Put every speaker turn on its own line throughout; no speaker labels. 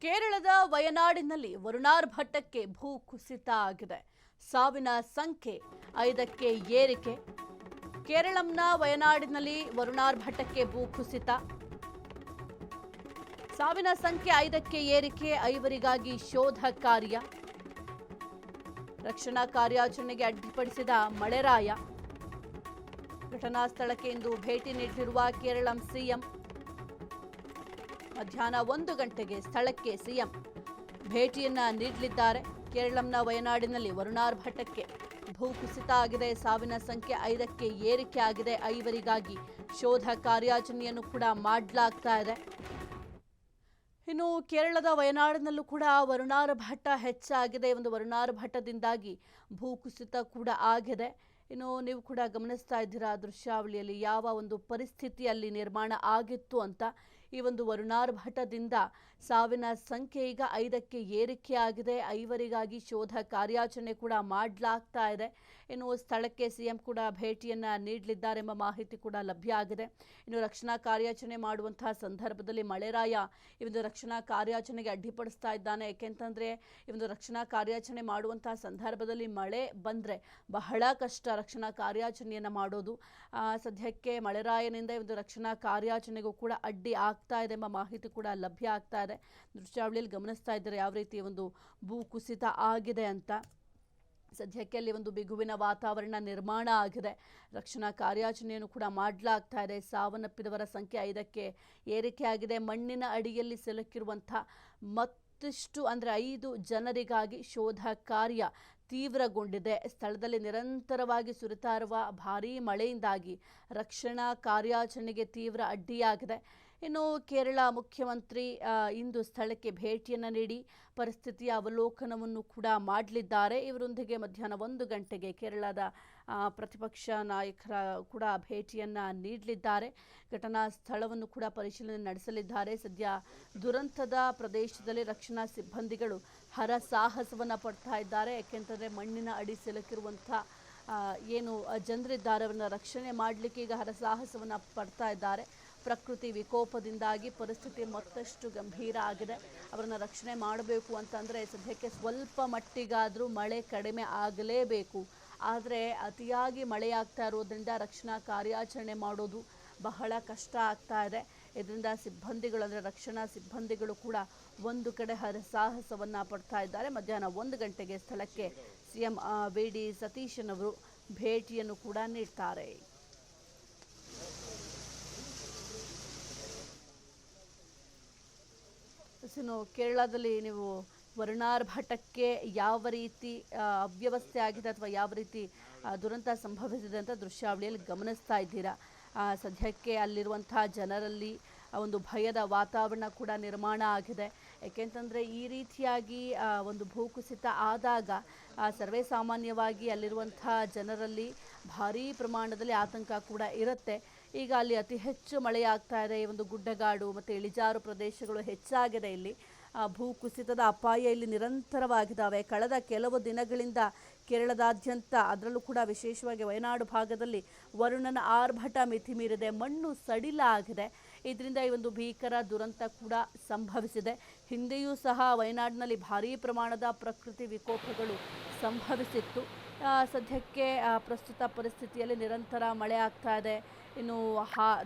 ಕೇರಳದ ವಯನಾಡಿನಲ್ಲಿ ವರುಣಾರ್ಭಟಕ್ಕೆ ಭೂ ಕುಸಿತ ಆಗಿದೆ. ಸಾವಿನ ಸಂಖ್ಯೆ 5ಕ್ಕೆ ಏರಿಕೆ. ಕೇರಳಂನ ವಯನಾಡಿನಲ್ಲಿ ವರುಣಾರ್ಭಟಕ್ಕೆ ಭೂ ಕುಸಿತ. ಸಾವಿನ ಸಂಖ್ಯೆ 5ಕ್ಕೆ ಏರಿಕೆ. ಐವರಿಗಾಗಿ ಶೋಧ ಕಾರ್ಯ. ರಕ್ಷಣಾ ಕಾರ್ಯಾಚರಣೆಗೆ ಅಡ್ಡಿಪಡಿಸಿದ ಮಳೆರಾಯ. ಘಟನಾ ಸ್ಥಳಕ್ಕೆ ಇಂದು ಭೇಟಿ ನೀಡಿರುವ ಕೇರಳಂ ಸಿಎಂ. ಮಧ್ಯಾಹ್ನ 1 ಗಂಟೆಗೆ ಸ್ಥಳಕ್ಕೆ ಸಿಎಂ ಭೇಟಿಯನ್ನ ನೀಡಲಿದ್ದಾರೆ. ಕೇರಳಂನ ವಯನಾಡಿನಲ್ಲಿ ವರುಣಾರ್ಭಟಕ್ಕೆ ಭೂಕುಸಿತ ಆಗಿದೆ. ಸಾವಿನ ಸಂಖ್ಯೆ 5ಕ್ಕೆ ಏರಿಕೆ ಆಗಿದೆ. ಐವರಿಗಾಗಿ ಶೋಧ ಕಾರ್ಯಾಚರಣೆಯನ್ನು ಕೂಡ ಮಾಡಲಾಗ್ತಾ ಇದೆ. ಇನ್ನು ಕೇರಳದ ವಯನಾಡಿನಲ್ಲೂ ಕೂಡ ವರುಣಾರ್ಭಟ ಹೆಚ್ಚಾಗಿದೆ. ಒಂದು ವರುಣಾರ್ಭಟದಿಂದಾಗಿ ಭೂಕುಸಿತ ಕೂಡ ಆಗಿದೆ. ಇನ್ನು ನೀವು ಕೂಡ ಗಮನಿಸ್ತಾ ಇದ್ದೀರಾ ದೃಶ್ಯಾವಳಿಯಲ್ಲಿ ಯಾವ ಒಂದು ಪರಿಸ್ಥಿತಿಯಲ್ಲಿ ನಿರ್ಮಾಣ ಆಗಿತ್ತು ಅಂತ. ಈ ಒಂದು ವರುಣಾರ್ಭಟದಿಂದ ಸಾವಿನ ಸಂಖ್ಯೆ ಈಗ 5ಕ್ಕೆ ಏರಿಕೆ ಆಗಿದೆ. ಐವರಿಗಾಗಿ ಶೋಧ ಕಾರ್ಯಾಚರಣೆ ಕೂಡ ಮಾಡಲಾಗ್ತಾ ಇದೆ. ಇನ್ನು ಸ್ಥಳಕ್ಕೆ ಸಿಎಂ ಕೂಡ ಭೇಟಿಯನ್ನ ನೀಡಲಿದ್ದಾರೆ ಎಂಬ ಮಾಹಿತಿ ಕೂಡ ಲಭ್ಯ ಆಗಿದೆ. ಇನ್ನು ರಕ್ಷಣಾ ಕಾರ್ಯಾಚರಣೆ ಮಾಡುವಂತಹ ಸಂದರ್ಭದಲ್ಲಿ ಮಳೆರಾಯ ಈ ಒಂದು ರಕ್ಷಣಾ ಕಾರ್ಯಾಚರಣೆಗೆ ಅಡ್ಡಿಪಡಿಸ್ತಾ ಇದ್ದಾನೆ. ಯಾಕೆಂತಂದ್ರೆ ಈ ಒಂದು ರಕ್ಷಣಾ ಕಾರ್ಯಾಚರಣೆ ಮಾಡುವಂತಹ ಸಂದರ್ಭದಲ್ಲಿ ಮಳೆ ಬಂದ್ರೆ ಬಹಳ ಕಷ್ಟ ರಕ್ಷಣಾ ಕಾರ್ಯಾಚರಣೆಯನ್ನ ಮಾಡೋದು. ಸದ್ಯಕ್ಕೆ ಮಳೆರಾಯನಿಂದ ಈ ಒಂದು ರಕ್ಷಣಾ ಕಾರ್ಯಾಚರಣೆಗೂ ಕೂಡ ಅಡ್ಡಿ ಆಗ್ತಾ ಇದೆ ಎಂಬ ಮಾಹಿತಿ ಕೂಡ ಲಭ್ಯ ಆಗ್ತಾ ಇದೆ. ದೃಶ್ಯಾವಳಿಯಲ್ಲಿ ಗಮನಿಸ್ತಾ ಇದ್ದಾರೆ ಯಾವ ರೀತಿ ಒಂದು ಭೂ ಕುಸಿತ ಆಗಿದೆ ಅಂತ. ಸದ್ಯಕ್ಕೆ ಅಲ್ಲಿ ಒಂದು ಬಿಗುವಿನ ವಾತಾವರಣ ನಿರ್ಮಾಣ ಆಗಿದೆ. ರಕ್ಷಣಾ ಕಾರ್ಯಾಚರಣೆಯನ್ನು ಕೂಡ ಮಾಡಲಾಗ್ತಾ ಇದೆ. ಸಾವನ್ನಪ್ಪಿದವರ ಸಂಖ್ಯೆ 5ಕ್ಕೆ ಏರಿಕೆ ಆಗಿದೆ. ಮಣ್ಣಿನ ಅಡಿಯಲ್ಲಿ ಸಿಲುಕಿರುವಂಥ ಮತ್ತಷ್ಟು ಅಂದರೆ 5 ಜನರಿಗಾಗಿ ಶೋಧ ಕಾರ್ಯ ತೀವ್ರಗೊಂಡಿದೆ. ಸ್ಥಳದಲ್ಲಿ ನಿರಂತರವಾಗಿ ಸುರಿತಾ ಇರುವ ಭಾರೀ ಮಳೆಯಿಂದಾಗಿ ರಕ್ಷಣಾ ಕಾರ್ಯಾಚರಣೆಗೆ ತೀವ್ರ ಅಡ್ಡಿಯಾಗಿದೆ. ಇನ್ನು ಕೇರಳ ಮುಖ್ಯಮಂತ್ರಿ ಇಂದು ಸ್ಥಳಕ್ಕೆ ಭೇಟಿಯನ್ನು ನೀಡಿ ಪರಿಸ್ಥಿತಿಯ ಅವಲೋಕನವನ್ನು ಕೂಡ ಮಾಡಲಿದ್ದಾರೆ. ಇವರೊಂದಿಗೆ ಮಧ್ಯಾಹ್ನ 1 ಗಂಟೆಗೆ ಕೇರಳದ ಪ್ರತಿಪಕ್ಷ ನಾಯಕರ ಕೂಡ ಭೇಟಿಯನ್ನು ನೀಡಲಿದ್ದಾರೆ. ಘಟನಾ ಸ್ಥಳವನ್ನು ಕೂಡ ಪರಿಶೀಲನೆ ನಡೆಸಲಿದ್ದಾರೆ. ಸದ್ಯ ದುರಂತದ ಪ್ರದೇಶದಲ್ಲಿ ರಕ್ಷಣಾ ಸಿಬ್ಬಂದಿಗಳು ಹರಸಾಹಸವನ್ನು ಪಡ್ತಾ ಇದ್ದಾರೆ. ಯಾಕೆಂತಂದರೆ ಮಣ್ಣಿನ ಅಡಿ ಸಿಲುಕಿರುವಂಥ ಏನು ಜನರಿದ್ದಾರೆ ಅವರನ್ನ ರಕ್ಷಣೆ ಮಾಡಲಿಕ್ಕೆ ಈಗ ಹರಸಾಹಸವನ್ನು ಪಡ್ತಾ ಇದ್ದಾರೆ. ಪ್ರಕೃತಿ ವಿಕೋಪದಿಂದಾಗಿ ಪರಿಸ್ಥಿತಿ ಮತ್ತಷ್ಟು ಗಂಭೀರ ಆಗಿದೆ. ಅವರನ್ನು ರಕ್ಷಣೆ ಮಾಡಬೇಕು ಅಂತಂದರೆ ಸದ್ಯಕ್ಕೆ ಸ್ವಲ್ಪ ಮಟ್ಟಿಗಾದರೂ ಮಳೆ ಕಡಿಮೆ ಆಗಲೇಬೇಕು. ಆದರೆ ಅತಿಯಾಗಿ ಮಳೆಯಾಗ್ತಾ ಇರೋದ್ರಿಂದ ರಕ್ಷಣಾ ಕಾರ್ಯಾಚರಣೆ ಮಾಡೋದು ಬಹಳ ಕಷ್ಟ ಆಗ್ತಾ ಇದೆ. ಇದರಿಂದ ಸಿಬ್ಬಂದಿಗಳು ಅಂದರೆ ರಕ್ಷಣಾ ಸಿಬ್ಬಂದಿಗಳು ಕೂಡ ಒಂದು ಕಡೆ ಹರಸಾಹಸವನ್ನು ಪಡ್ತಾ ಇದ್ದಾರೆ. ಮಧ್ಯಾಹ್ನ 1 ಗಂಟೆಗೆ ಸ್ಥಳಕ್ಕೆ ಸಿಎಂ ವಿ.ಡಿ. ಸತೀಶನ್ ಅವರು ಭೇಟಿಯನ್ನು ಕೂಡ ನೀಡ್ತಾರೆ. ಇನ್ನು ಕೇರಳದಲ್ಲಿ ನೀವು ವರುಣಾರ್ಭಟಕ್ಕೆ ಯಾವ ರೀತಿ ಅವ್ಯವಸ್ಥೆ ಆಗಿದೆ ಅಥವಾ ಯಾವ ರೀತಿ ದುರಂತ ಸಂಭವಿಸಿದೆ ಅಂತ ದೃಶ್ಯಾವಳಿಯಲ್ಲಿ ಗಮನಿಸ್ತಾ ಇದ್ದೀರಾ. ಸದ್ಯಕ್ಕೆ ಅಲ್ಲಿರುವಂಥ ಜನರಲ್ಲಿ ಒಂದು ಭಯದ ವಾತಾವರಣ ಕೂಡ ನಿರ್ಮಾಣ ಆಗಿದೆ. ಏಕೆಂತಂದರೆ ಈ ರೀತಿಯಾಗಿ ಒಂದು ಭೂಕುಸಿತ ಆದಾಗ ಸರ್ವೇ ಸಾಮಾನ್ಯವಾಗಿ ಅಲ್ಲಿರುವಂಥ ಜನರಲ್ಲಿ ಭಾರೀ ಪ್ರಮಾಣದಲ್ಲಿ ಆತಂಕ ಕೂಡ ಇರುತ್ತೆ. ಈಗ ಅಲ್ಲಿ ಅತಿ ಹೆಚ್ಚು ಮಳೆಯಾಗ್ತಾ ಇದೆ. ಈ ಒಂದು ಗುಡ್ಡಗಾಡು ಮತ್ತು ಇಳಿಜಾರು ಪ್ರದೇಶಗಳು ಹೆಚ್ಚಾಗಿದೆ. ಇಲ್ಲಿ ಭೂಕುಸಿತದ ಅಪಾಯ ಇಲ್ಲಿ ನಿರಂತರವಾಗಿದ್ದಾವೆ. ಕಳೆದ ಕೆಲವು ದಿನಗಳಿಂದ ಕೇರಳದಾದ್ಯಂತ ಅದರಲ್ಲೂ ಕೂಡ ವಿಶೇಷವಾಗಿ ವಯನಾಡು ಭಾಗದಲ್ಲಿ ವರುಣನ ಆರ್ಭಟ ಮಿತಿ ಮೀರಿದೆ. ಮಣ್ಣು ಸಡಿಲಾಗಿದೆ. ಇದರಿಂದ ಈ ಒಂದು ಭೀಕರ ದುರಂತ ಕೂಡ ಸಂಭವಿಸಿದೆ. ಹಿಂದೆಯೂ ಸಹ ವಯನಾಡಿನಲ್ಲಿ ಭಾರೀ ಪ್ರಮಾಣದ ಪ್ರಕೃತಿ ವಿಕೋಪಗಳು ಸಂಭವಿಸಿತ್ತು. ಸದ್ಯಕ್ಕೆ ಪ್ರಸ್ತುತ ಪರಿಸ್ಥಿತಿಯಲ್ಲಿ ನಿರಂತರ ಮಳೆ ಆಗ್ತಾ ಇದೆ. ಇನ್ನು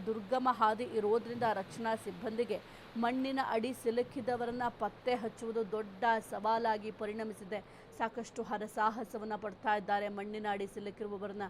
ದುರ್ಗಮ ಹಾದಿ ಇರೋದ್ರಿಂದ ರಕ್ಷಣಾ ಸಿಬ್ಬಂದಿಗೆ ಮಣ್ಣಿನ ಅಡಿ ಸಿಲುಕಿದವರನ್ನು ಪತ್ತೆ ಹಚ್ಚುವುದು ದೊಡ್ಡ ಸವಾಲಾಗಿ ಪರಿಣಮಿಸಿದೆ. ಸಾಕಷ್ಟು ಹರಸಾಹಸವನ್ನು ಪಡ್ತಾ ಇದ್ದಾರೆ ಮಣ್ಣಿನ ಅಡಿ ಸಿಲುಕಿರುವವರನ್ನ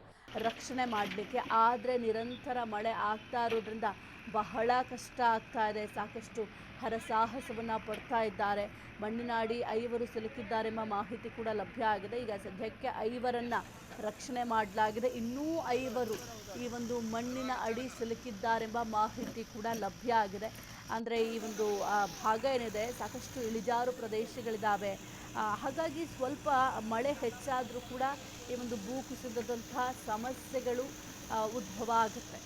ರಕ್ಷಣೆ ಮಾಡಲಿಕ್ಕೆ. ಆದರೆ ನಿರಂತರ ಮಳೆ ಆಗ್ತಾ ಇರೋದ್ರಿಂದ ಬಹಳ ಕಷ್ಟ ಆಗ್ತಾ ಇದೆ. ಸಾಕಷ್ಟು ಹರಸಾಹಸವನ್ನು ಪಡ್ತಾ ಇದ್ದಾರೆ. ಮಣ್ಣಿನ ಅಡಿ 5 ಸಿಲುಕಿದ್ದಾರೆಂಬ ಮಾಹಿತಿ ಕೂಡ ಲಭ್ಯ ಆಗಿದೆ. ಈಗ ಸದ್ಯಕ್ಕೆ 5ರನ್ನು ರಕ್ಷಣೆ ಮಾಡಲಾಗಿದೆ. ಇನ್ನೂ 5 ಈ ಒಂದು ಮಣ್ಣಿನ ಅಡಿ ಸಿಲುಕಿದ್ದಾರೆಂಬ ಮಾಹಿತಿ ಕೂಡ ಲಭ್ಯ ಆಗಿದೆ. ಅಂದರೆ ಈ ಒಂದು ಭಾಗ ಏನಿದೆ ಸಾಕಷ್ಟು ಇಳಿಜಾರು ಪ್ರದೇಶಗಳಿದ್ದಾವೆ. ಹಾಗಾಗಿ ಸ್ವಲ್ಪ ಮಳೆ ಹೆಚ್ಚಾದರೂ ಕೂಡ ಈ ಒಂದು ಭೂಕುಸಿತದಂಥ ಸಮಸ್ಯೆಗಳು ಉದ್ಭವ ಆಗುತ್ತೆ.